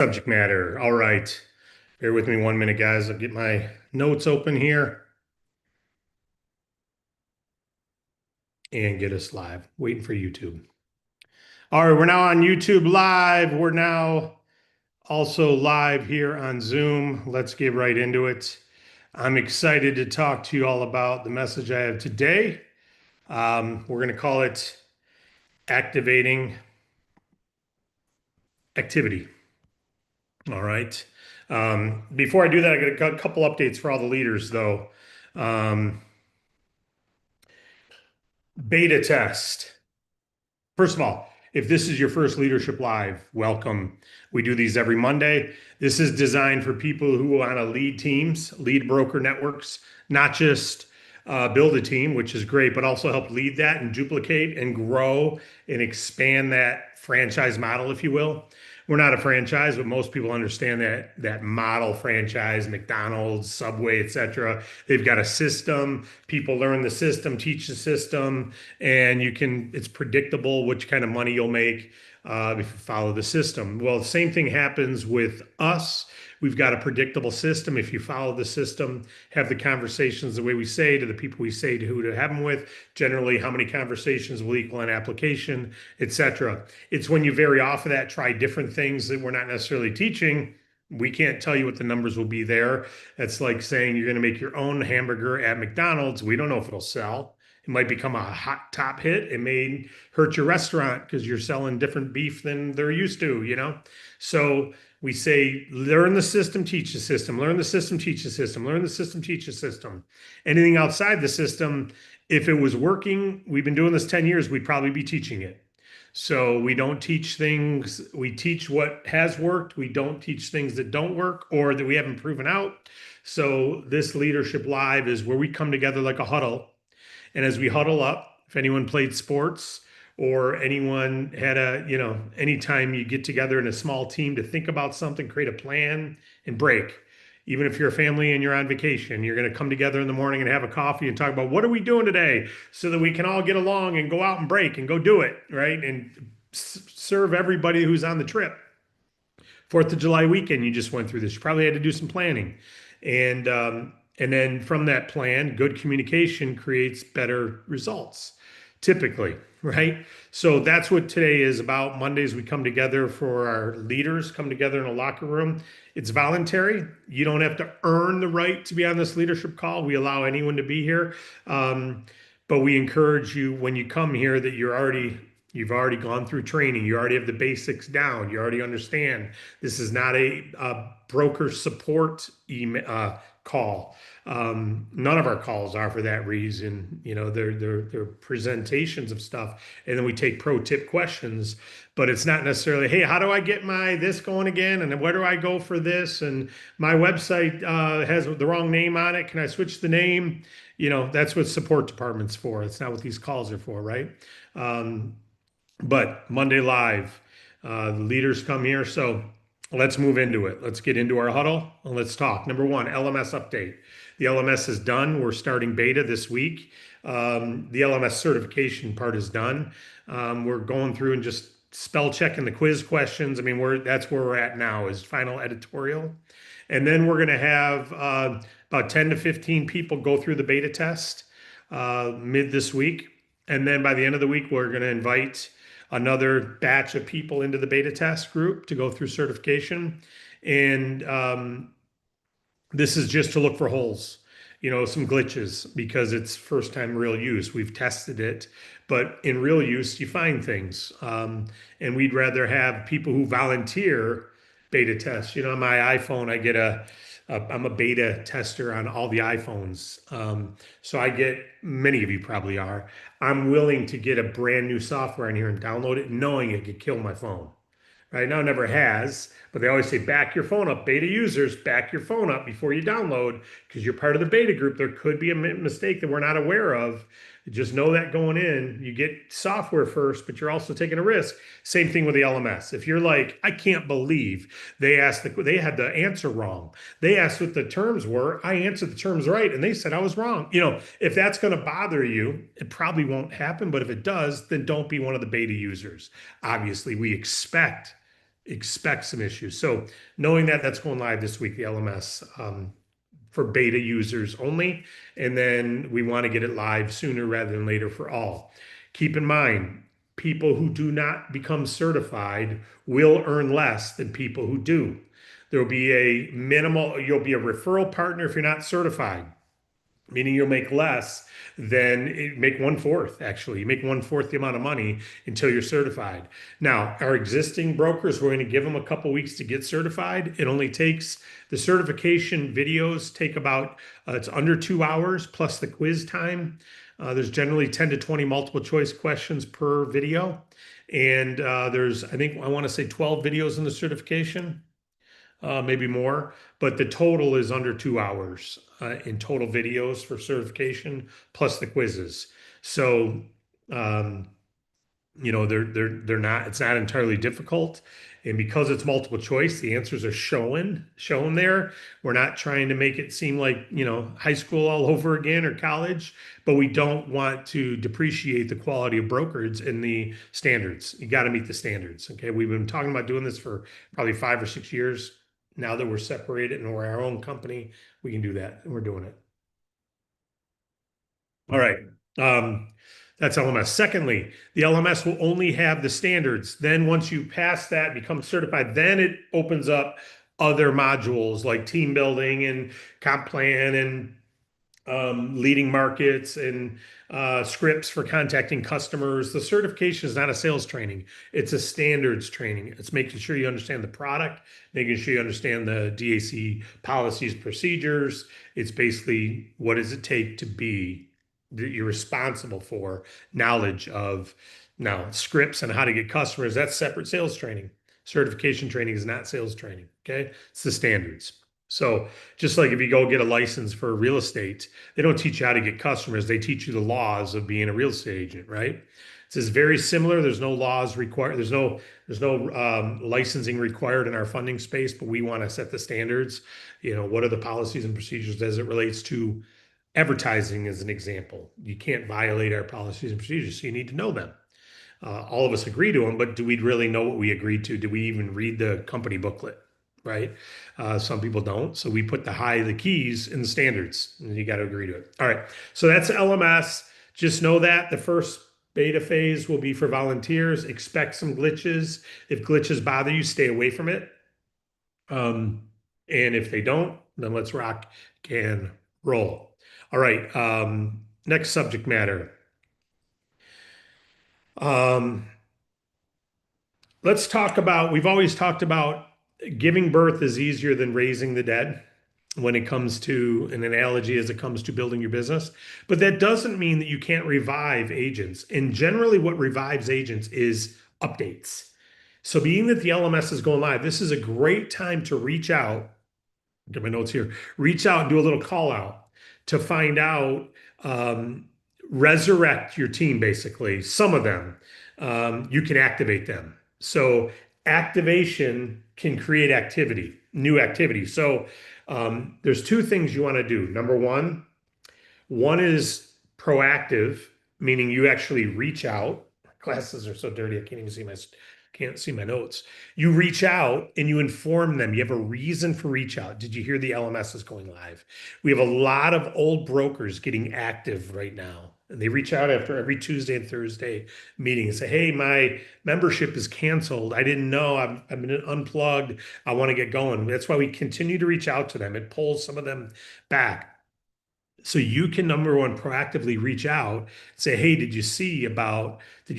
Subject matter. All right. Bear with me 1 minute, guys. I'll get my notes open here and get us live. Waiting for YouTube. All right, we're now on YouTube Live. We're now also live here on Zoom. Let's get right into it. I'm excited to talk to you all about the message I have today. We're going to call it activating activity. All right. Before I do that, I got a couple updates for all the leaders, though. Um, Beta test. First of all, if this is your first Leadership Live, welcome. We do these every Monday. This is designed for people who want to lead teams, lead broker networks, not just build a team, which is great, but also help lead that and duplicate and grow and expand that franchise model, if you will. We're not a franchise, but most people understand that model franchise, McDonald's, Subway, etc. They've got a system. People learn the system, teach the system, and it's predictable which kind of money you'll make if you follow the system. Well, the same thing happens with us. We've got a predictable system. If you follow the system, have the conversations the way we say to the people we say to who to have them with, generally how many conversations will equal an application, etc. It's when you vary off of that, try different things that we're not necessarily teaching. We can't tell you what the numbers will be there. That's like saying you're going to make your own hamburger at McDonald's. We don't know if it'll sell. It might become a hot top hit. It may hurt your restaurant because you're selling different beef than they're used to. So we say, learn the system, teach the system, learn the system, teach the system, learn the system, teach the system. Anything outside the system, if it was working, we've been doing this 10 years, we'd probably be teaching it. So we don't teach things, we teach what has worked. We don't teach things that don't work or that we haven't proven out. So this Leadership Live is where we come together like a huddle. And as we huddle up, if anyone played sports or anyone had anytime you get together in a small team to think about something, create a plan and break. Even if you're a family and you're on vacation, you're going to come together in the morning and have a coffee and talk about what are we doing today so that we can all get along and go out and break and go do it, right? And serve everybody who's on the trip. 4th of July weekend, you just went through this. You probably had to do some planning. And then from that plan, good communication creates better results, typically, right? So that's what today is about. Mondays, we come together for our leaders, come together in a locker room. It's voluntary. You don't have to earn the right to be on this leadership call. We allow anyone to be here. But we encourage you when you come here that you've already gone through training. You already have the basics down. You already understand. This is not a broker support email call. None of our calls are for that reason. They're presentations of stuff, and then we take pro tip questions. But it's not necessarily, hey, how do I get my this going again? And where do I go for this? And my website has the wrong name on it. Can I switch the name? That's what support department's for. It's not what these calls are for, right? But Monday Live, the leaders come here. So let's move into it. Let's get into our huddle and let's talk. Number one, LMS update. The LMS is done. We're starting beta this week. The LMS certification part is done. We're going through and just spell checking the quiz questions. I mean, that's where we're at now is final editorial. And then we're going to have about 10 to 15 people go through the beta test mid this week. And then by the end of the week, we're going to invite another batch of people into the beta test group to go through certification. And this is just to look for holes, some glitches because it's first time real use. We've tested it, but in real use, you find things. And we'd rather have people who volunteer beta test. On my iPhone, I'm a beta tester on all the iPhones. So I get, many of you probably are, I'm willing to get a brand new software in here and download it knowing it could kill my phone. Right now, it never has, but they always say, back your phone up, beta users, back your phone up before you download, because you're part of the beta group. There could be a mistake that we're not aware of. Just know that going in, you get software first, but you're also taking a risk. Same thing with the LMS. If you're like, I can't believe they had the answer wrong. They asked what the terms were. I answered the terms right, and they said I was wrong. If that's going to bother you, it probably won't happen. But if it does, then don't be one of the beta users. Obviously, we expect expect some issues. So knowing that that's going live this week, the LMS for beta users only, and then we want to get it live sooner rather than later for all. Keep in mind, people who do not become certified will earn less than people who do. There will be a minimal, you'll be a referral partner if you're not certified, meaning you'll make less than make one fourth, actually. You make one fourth the amount of money until you're certified. Now, our existing brokers, we're going to give them a couple weeks to get certified. It only takes the certification videos take about, it's under 2 hours plus the quiz time. There's generally 10 to 20 multiple choice questions per video. And there's, I want to say 12 videos in the certification, maybe more, but the total is under 2 hours in total videos for certification plus the quizzes. So, they're not, it's not entirely difficult. And because it's multiple choice, the answers are shown there. We're not trying to make it seem like, high school all over again or college, but we don't want to depreciate the quality of brokerage and the standards. You got to meet the standards. Okay. We've been talking about doing this for probably 5 or 6 years. Now that we're separated and we're our own company, we can do that, and we're doing it. All right. That's LMS. Secondly, the LMS will only have the standards. Then once you pass that, become certified, then it opens up other modules like team building and comp plan and leading markets and scripts for contacting customers. The certification is not a sales training. It's a standards training. It's making sure you understand the product, making sure you understand the DAC policies, procedures. It's basically what does it take to be that you're responsible for knowledge of now scripts and how to get customers. That's separate sales training. Certification training is not sales training. Okay. It's the standards. So just like if you go get a license for real estate, they don't teach you how to get customers. They teach you the laws of being a real estate agent, right? This is very similar. There's no laws required. There's no licensing required in our funding space, but we want to set the standards. What are the policies and procedures as it relates to advertising, as an example? You can't violate our policies and procedures, so you need to know them. All of us agree to them, but do we really know what we agreed to? Do we even read the company booklet? Right? Some people don't. So we put the keys in the standards, and you got to agree to it. All right. So that's LMS. Just know that the first beta phase will be for volunteers. Expect some glitches. If glitches bother you, stay away from it. And if they don't, then let's rock and roll. All right. Next subject matter. Let's talk about, we've always talked about giving birth is easier than raising the dead when it comes to an analogy as it comes to building your business. But that doesn't mean that you can't revive agents. And generally what revives agents is updates. So being that the LMS is going live, this is a great time to reach out, get my notes here, reach out and do a little call out to find out, resurrect your team, basically, some of them. You can activate them. So activation can create activity, new activity. So there's two things you want to do. Number one is proactive, meaning you actually reach out. Glasses are so dirty, I can't see my notes. You reach out and you inform them. You have a reason for reach out. Did you hear the LMS is going live? We have a lot of old brokers getting active right now. And they reach out after every Tuesday and Thursday meeting and say, hey, my membership is canceled. I didn't know. I've been unplugged. I want to get going. That's why we continue to reach out to them. It pulls some of them back. So you can, number one, proactively reach out, say, hey, did you hear about the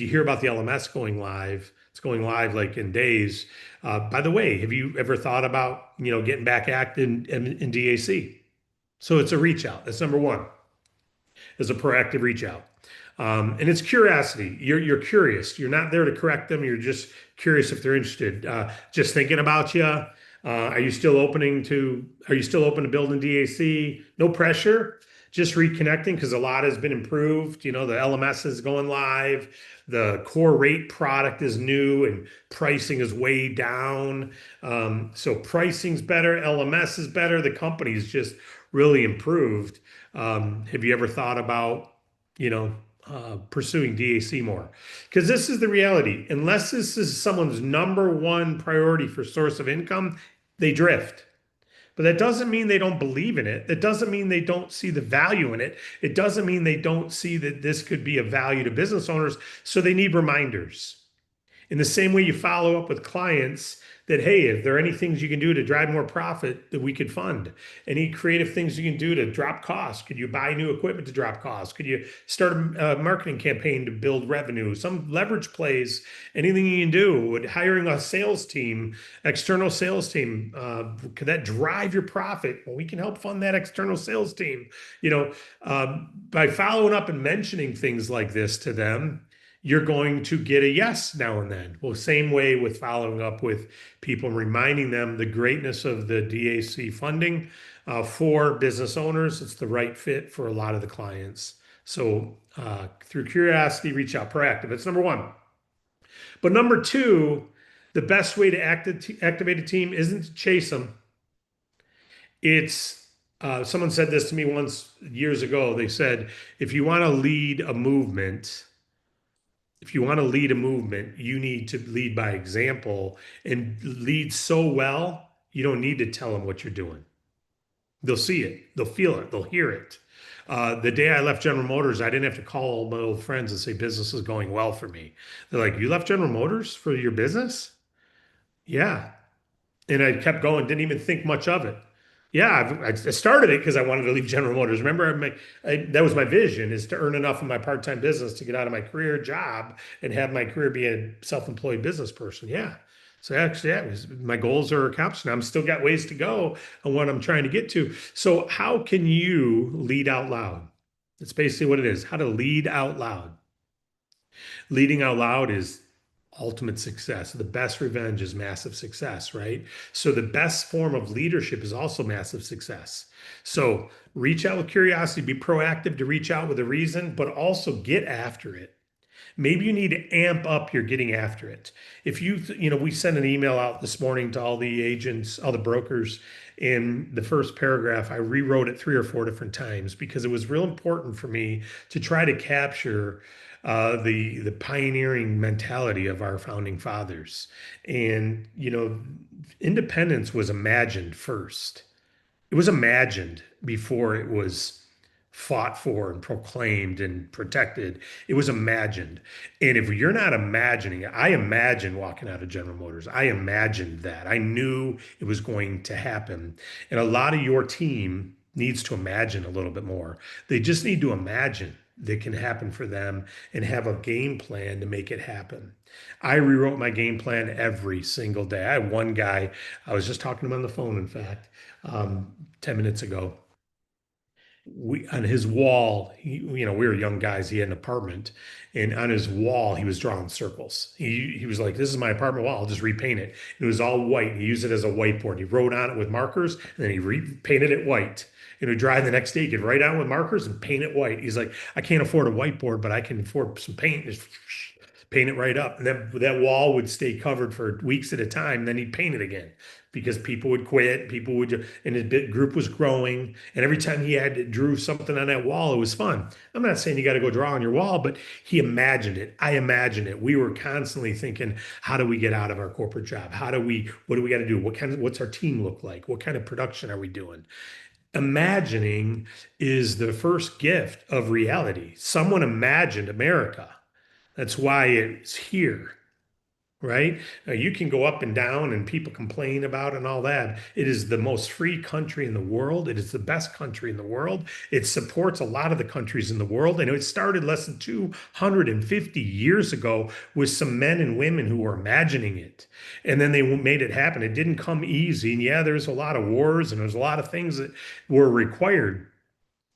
LMS going live? It's going live like in days. By the way, have you ever thought about, getting back active in DAC? So it's a reach out. That's number one, is a proactive reach out. And it's curiosity. You're curious. You're not there to correct them. You're just curious if they're interested. Just thinking about you. Are you still open to building DAC? No pressure. Just reconnecting because a lot has been improved. The LMS is going live. The core rate product is new and pricing is way down. So pricing's better. LMS is better. The company's just really improved. Have you ever thought about, pursuing DAC more. Because this is the reality. Unless this is someone's number one priority for source of income, they drift. But that doesn't mean they don't believe in it. That doesn't mean they don't see the value in it. It doesn't mean they don't see that this could be of value to business owners. So they need reminders. In the same way you follow up with clients that, hey, if there are any things you can do to drive more profit that we could fund, any creative things you can do to drop costs, could you buy new equipment to drop costs? Could you start a marketing campaign to build revenue? Some leverage plays, anything you can do. Would hiring a sales team, external sales team, could that drive your profit? Well, we can help fund that external sales team. By following up and mentioning things like this to them, you're going to get a yes now and then. Well, same way with following up with people, reminding them the greatness of the DAC funding for business owners. It's the right fit for a lot of the clients. So through curiosity, reach out, proactive. That's number one. But number two, the best way to activate a team isn't to chase them. It's someone said this to me once years ago. They said, if you want to lead a movement, you need to lead by example and lead so well, you don't need to tell them what you're doing. They'll see it, they'll feel it, they'll hear it. The day I left General Motors, I didn't have to call all my old friends and say business is going well for me. They're like, you left General Motors for your business? Yeah. And I kept going, didn't even think much of it. Yeah, I started it because I wanted to leave General Motors. Remember, that was my vision, is to earn enough in my part-time business to get out of my career job and have my career be a self-employed business person. Yeah. So actually, yeah, my goals are accomplished. Now I'm still got ways to go on what I'm trying to get to. So how can you lead out loud? That's basically what it is, how to lead out loud. Leading out loud is ultimate success. The best revenge is massive success, right? So the best form of leadership is also massive success. So reach out with curiosity, be proactive to reach out with a reason, but also get after it. Maybe you need to amp up your getting after it. If we sent an email out this morning to all the agents, all the brokers. In the first paragraph, I rewrote it 3 or 4 different times because it was real important for me to try to capture the pioneering mentality of our founding fathers. And independence was imagined first. It was imagined before it was fought for and proclaimed and protected. It was imagined. And if you're not imagining it, I imagined walking out of General Motors. I imagined that. I knew it was going to happen. And a lot of your team needs to imagine a little bit more. They just need to imagine that can happen for them and have a game plan to make it happen. I rewrote my game plan every single day. I had one guy, I was just talking to him on the phone, in fact, 10 minutes ago. On his wall, we were young guys. He had an apartment, and on his wall, he was drawing circles. He was like, "This is my apartment wall. I'll just repaint it." It was all white. He used it as a whiteboard. He wrote on it with markers, and then he repainted it white. And he would drive the next day. He could write on with markers and paint it white. He's like, "I can't afford a whiteboard, but I can afford some paint. Just paint it right up." And then that wall would stay covered for weeks at a time. Then he'd paint it again because people would quit. And his big group was growing. And every time he drew something on that wall, it was fun. I'm not saying you got to go draw on your wall, but he imagined it. I imagined it. We were constantly thinking, how do we get out of our corporate job? What do we got to do? What's our team look like? What kind of production are we doing? Imagining is the first gift of reality. Someone imagined America. That's why it's here, right? Now, you can go up and down and people complain about it and all that. It is the most free country in the world. It is the best country in the world. It supports a lot of the countries in the world. And it started less than 250 years ago with some men and women who were imagining it. And then they made it happen. It didn't come easy. And yeah, there's a lot of wars and there's a lot of things that were required.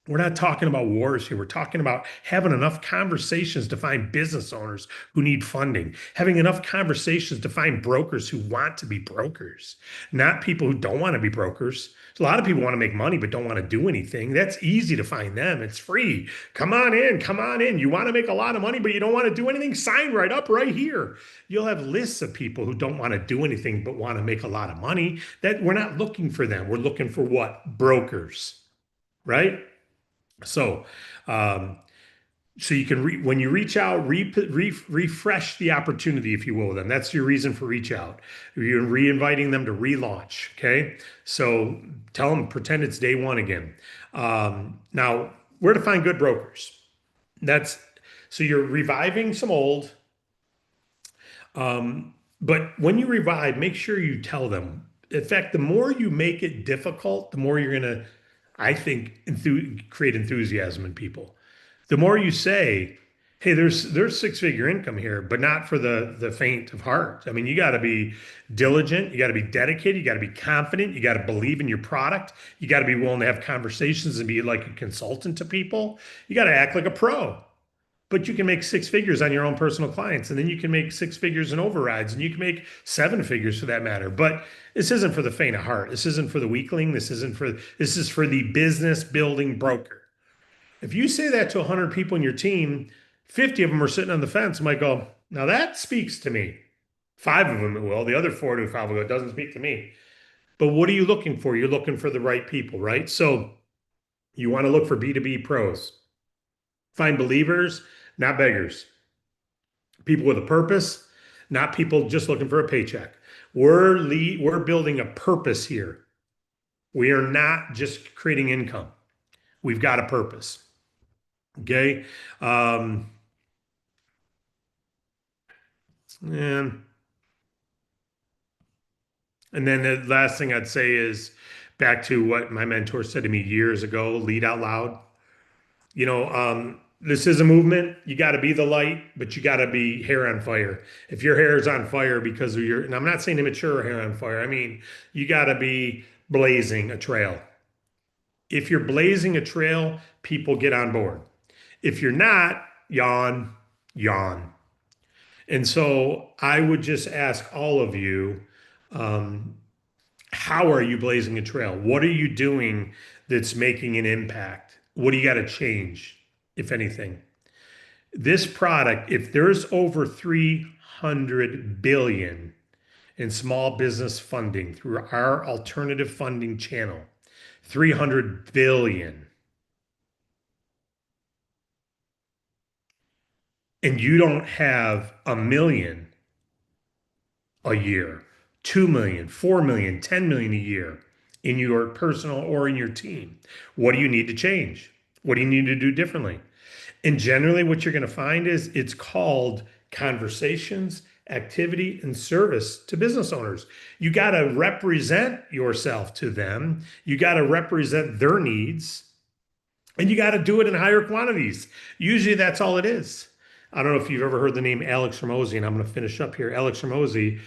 We're not talking about wars here. We're talking about having enough conversations to find business owners who need funding, having enough conversations to find brokers who want to be brokers, not people who don't want to be brokers. A lot of people want to make money but don't want to do anything. That's easy to find them. It's free. Come on in, come on in. You want to make a lot of money but you don't want to do anything? Sign right up right here. You'll have lists of people who don't want to do anything but want to make a lot of money. That we're not looking for them. We're looking for what? Brokers, right? So, So you can when you reach out, refresh the opportunity, if you will, with them. That's your reason for reach out. You're re-inviting them to relaunch. Okay. So tell them, pretend it's day one again. Now, where to find good brokers? That's so you're reviving some old. But when you revive, make sure you tell them. In fact, the more you make it difficult, the more you're going to, I think, create enthusiasm in people. The more you say, "Hey, there's six-figure income here, but not for the faint of heart." I mean, you got to be diligent, you got to be dedicated, you got to be confident, you got to believe in your product, you got to be willing to have conversations and be like a consultant to people. You got to act like a pro. But you can make six figures on your own personal clients, and then you can make six figures in overrides, and you can make seven figures for that matter. But this isn't for the faint of heart. This isn't for the weakling. This is for the business building broker. If you say that to 100 people in your team, 50 of them are sitting on the fence and might go, now that speaks to me. Five of them it will. The other 4 to 5 will go, it doesn't speak to me. But what are you looking for? You're looking for the right people, right? So you want to look for B2B pros. Find believers, not beggars. People with a purpose, not people just looking for a paycheck. We're building a purpose here. We are not just creating income. We've got a purpose. Okay. And, and then the last thing I'd say is back to what my mentor said to me years ago, lead out loud. This is a movement. You got to be the light, but you got to be hair on fire. If your hair is on fire because of and I'm not saying immature hair on fire. I mean, you got to be blazing a trail. If you're blazing a trail, people get on board. If you're not, yawn, yawn. And so I would just ask all of you, um, how are you blazing a trail? What are you doing that's making an impact? What do you got to change, if anything? This product, if there's over 300 billion in small business funding through our alternative funding channel, 300 billion, and you don't have a million a year, 2 million, 4 million, 10 million a year in your personal or in your team, what do you need to change? What do you need to do differently? And generally, what you're going to find is it's called conversations, activity, and service to business owners. You got to represent yourself to them. You got to represent their needs, and you got to do it in higher quantities. Usually, that's all it is. I don't know if you've ever heard the name Alex Ramosi, and I'm going to finish up here. Alex Ramosi,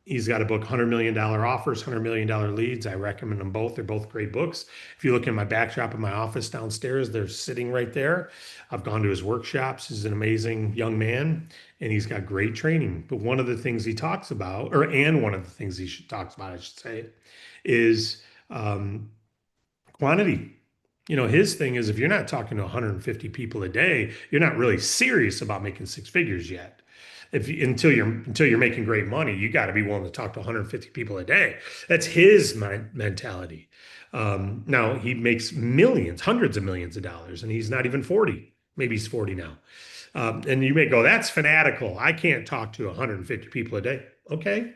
he's got a book, $100 million offers, $100 million leads. I recommend them both. They're both great books. If you look in my backdrop in my office downstairs, they're sitting right there. I've gone to his workshops. He's an amazing young man, and he's got great training. But one of the things he talks about, and one of the things talks about, I should say, is quantity. His thing is if you're not talking to 150 people a day, you're not really serious about making six figures yet. Until you're making great money, you got to be willing to talk to 150 people a day. That's his mentality. Now he makes millions, hundreds of millions of dollars, and he's not even 40. Maybe he's 40 now. And you may go, that's fanatical. I can't talk to 150 people a day. Okay.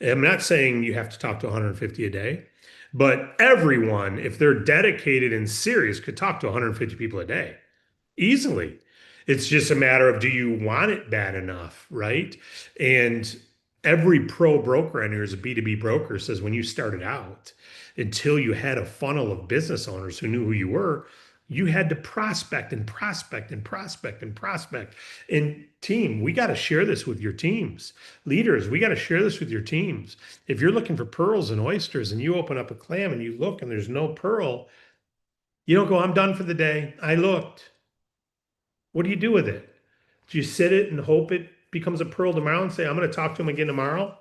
I'm not saying you have to talk to 150 a day. But everyone, if they're dedicated and serious, could talk to 150 people a day easily. It's just a matter of do you want it bad enough, right? And every pro broker in here is a B2B broker says when you started out, until you had a funnel of business owners who knew who you were, you had to prospect and prospect and prospect and prospect. And team, we got to share this with your teams. Leaders, we got to share this with your teams. If you're looking for pearls and oysters and you open up a clam and you look and there's no pearl, you don't go, I'm done for the day. I looked. What do you do with it? Do you sit it and hope it becomes a pearl tomorrow and say, I'm going to talk to him again tomorrow?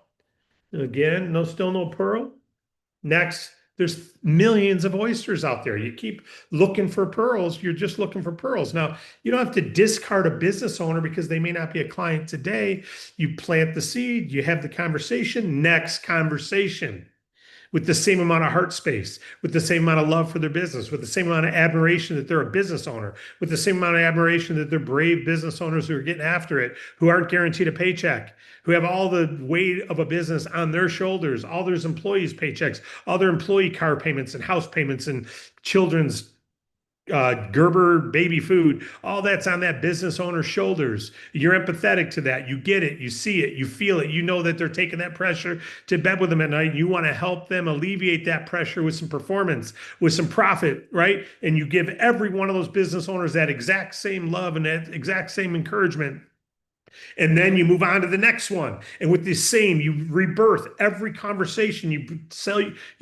And again, still no pearl. Next, there's millions of oysters out there. You keep looking for pearls. You're just looking for pearls. Now, you don't have to discard a business owner because they may not be a client today. You plant the seed, you have the conversation, next conversation. with the same amount of heart space, with the same amount of love for their business, with the same amount of admiration that they're a business owner, with the same amount of admiration that they're brave business owners who are getting after it, who aren't guaranteed a paycheck, who have all the weight of a business on their shoulders, all their employees' paychecks, all their employee car payments and house payments and children's Gerber baby food, all that's on that business owner's shoulders. You're empathetic to that. You get it. You see it. You feel it. You know that they're taking that pressure to bed with them at night. You want to help them alleviate that pressure with some performance, with some profit, right? And you give every one of those business owners that exact same love and that exact same encouragement. And then you move on to the next one. And with the same, you rebirth every conversation. You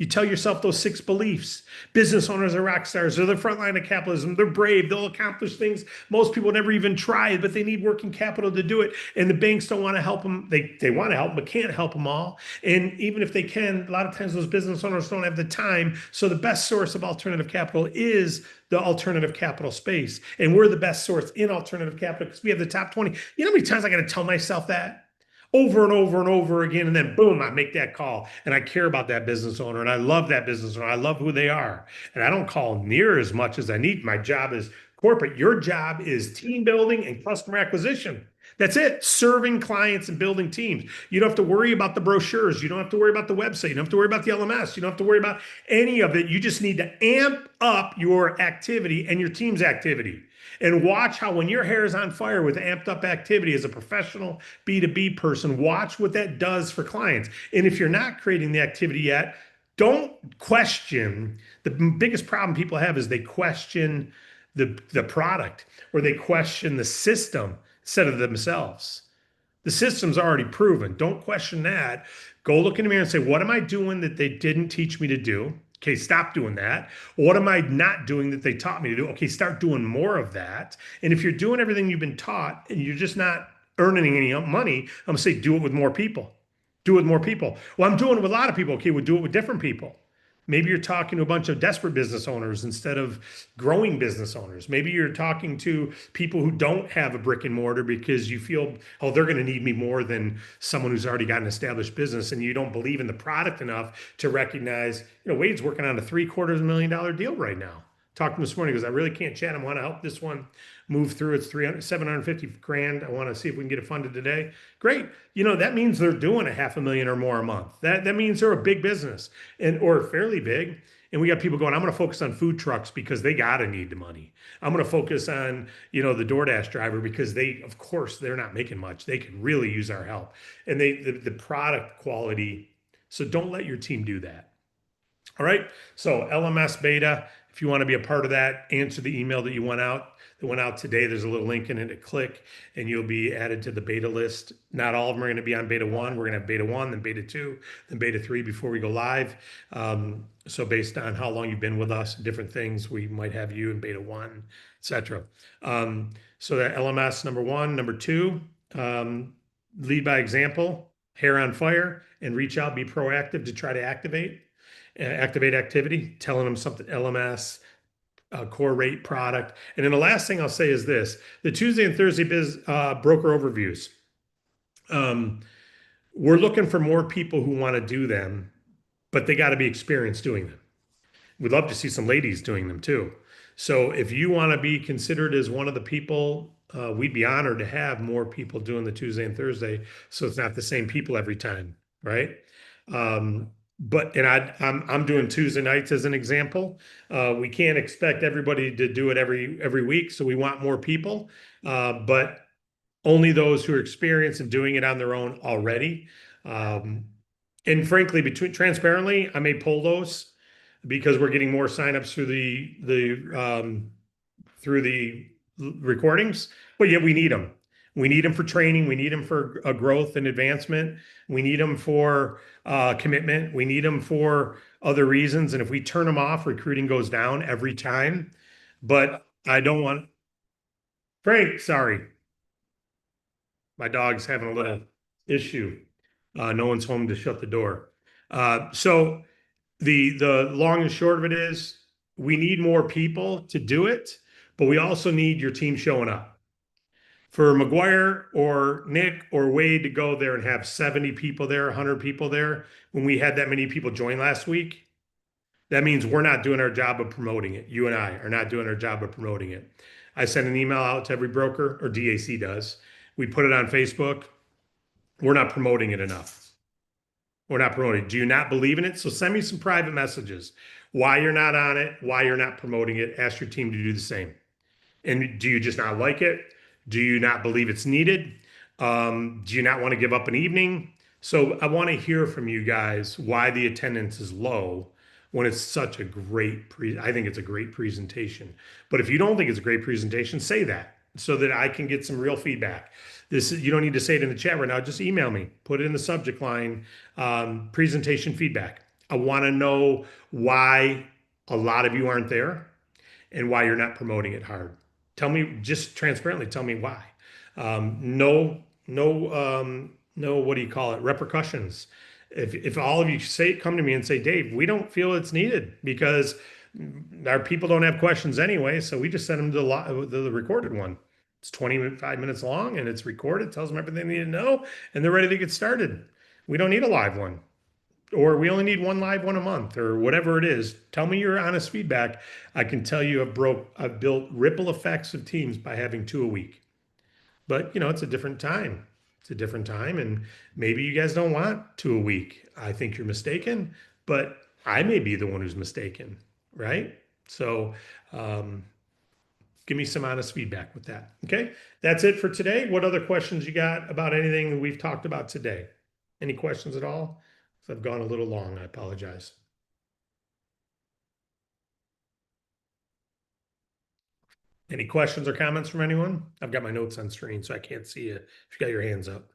tell yourself those 6 beliefs. Business owners are rock stars. They're the front line of capitalism. They're brave. They'll accomplish things most people never even try, but they need working capital to do it. And the banks don't want to help them. They want to help, but can't help them all. And even if they can, a lot of times those business owners don't have the time. So the best source of alternative capital is the alternative capital space. And we're the best source in alternative capital because we have the top 20. You know how many times I got to tell myself that over and over and over again? And then boom, I make that call. And I care about that business owner. And I love that business owner. I love who they are. And I don't call near as much as I need. My job is corporate. Your job is team building and customer acquisition. That's it. Serving clients and building teams. You don't have to worry about the brochures. You don't have to worry about the website. You don't have to worry about the LMS. You don't have to worry about any of it. You just need to amp up your activity and your team's activity. And watch how when your hair is on fire with amped up activity as a professional B2B person, watch what that does for clients. And if you're not creating the activity yet, don't question. The biggest problem people have is they question the product or they question the system instead of themselves. The system's already proven. Don't question that. Go look in the mirror and say, what am I doing that they didn't teach me to do? Okay, stop doing that. What am I not doing that they taught me to do? Okay, start doing more of that. And if you're doing everything you've been taught and you're just not earning any money, I'm gonna say do it with more people. Do it with more people. Well, I'm doing it with a lot of people. Okay, we'll do it with different people. Maybe you're talking to a bunch of desperate business owners instead of growing business owners. Maybe you're talking to people who don't have a brick and mortar because you feel, oh, they're going to need me more than someone who's already got an established business, and you don't believe in the product enough to recognize, Wade's working on a $750,000 deal right now. Talked to him this morning because I really can't chat. I want to help this one move through. It's 750 grand. I want to see if we can get it funded today. Great. That means they're doing a 500,000 or more a month. That means they're a big business or fairly big. And we got people going, I'm going to focus on food trucks because they got to need the money. I'm going to focus on, the DoorDash driver because of course, they're not making much. They can really use our help. And the product quality. So don't let your team do that. All right. So LMS beta, if you want to be a part of that, answer the email that went out today. There's a little link in it to click and you'll be added to the beta list. Not all of them are going to be on beta 1. We're going to have beta 1, then beta 2, then beta 3 before we go live. So based on how long you've been with us and different things, we might have you in beta 1, etc. So that LMS number 1, number 2, lead by example, hair on fire, and reach out, be proactive to try to activate activity, telling them something, LMS, core rate product. And then the last thing I'll say is this, the Tuesday and Thursday broker overviews. We're looking for more people who want to do them, but they got to be experienced doing them. We'd love to see some ladies doing them too. So if you want to be considered as one of the people, we'd be honored to have more people doing the Tuesday and Thursday. So it's not the same people every time, right? I'm doing Tuesday nights as an example. We can't expect everybody to do it every week, so we want more people, but only those who are experienced in doing it on their own already. And frankly, transparently, I may pull those because we're getting more signups through the recordings, but yet we need them. We need them for training. We need them for growth and advancement. We need them for commitment. We need them for other reasons. And if we turn them off, recruiting goes down every time. But I don't want... Frank, sorry. My dog's having a little issue. No one's home to shut the door. So the long and short of it is we need more people to do it, but we also need your team showing up. For McGuire or Nick or Wade to go there and have 70 people there, 100 people there, when we had that many people join last week, that means we're not doing our job of promoting it. You and I are not doing our job of promoting it. I send an email out to every broker, or DAC does. We put it on Facebook. We're not promoting it enough. We're not promoting it. Do you not believe in it? So send me some private messages. Why you're not on it, why you're not promoting it. Ask your team to do the same. And do you just not like it? Do you not believe it's needed? Do you not want to give up an evening? So I want to hear from you guys why the attendance is low when it's such a I think it's a great presentation. But if you don't think it's a great presentation, say that so that I can get some real feedback. You don't need to say it in the chat right now. Just email me, put it in the subject line, presentation feedback. I want to know why a lot of you aren't there and why you're not promoting it hard. Tell me, just transparently, tell me why. No, what do you call it? Repercussions. If all of you come to me and say, Dave, we don't feel it's needed because our people don't have questions anyway, so we just send them to the recorded one. It's 25 minutes long and it's recorded, tells them everything they need to know, and they're ready to get started. We don't need a live one, or we only need one live one a month, or whatever it is. Tell me your honest feedback. I can tell you I've built ripple effects of teams by having 2 a week. But it's a different time. It's a different time, and maybe you guys don't want 2 a week. I think you're mistaken, but I may be the one who's mistaken, right? So give me some honest feedback with that. Okay, that's it for today. What other questions you got about anything we've talked about today? Any questions at all? So I've gone a little long. I apologize. Any questions or comments from anyone? I've got my notes on screen, so I can't see it if you got your hands up.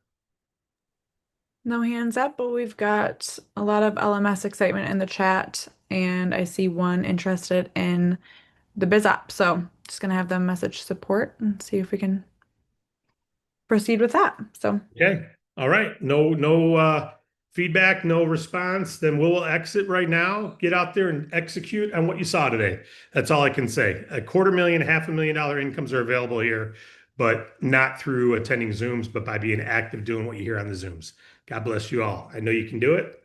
No hands up, but we've got a lot of LMS excitement in the chat, and I see one interested in the Biz app. So just gonna have them message support and see if we can proceed with that. So Okay. All right. No feedback, no response. Then we'll exit right now. Get out there and execute on what you saw today. That's all I can say. $250,000, $500,000 incomes are available here, but not through attending Zooms, but by being active doing what you hear on the Zooms. God bless you all. I know you can do it.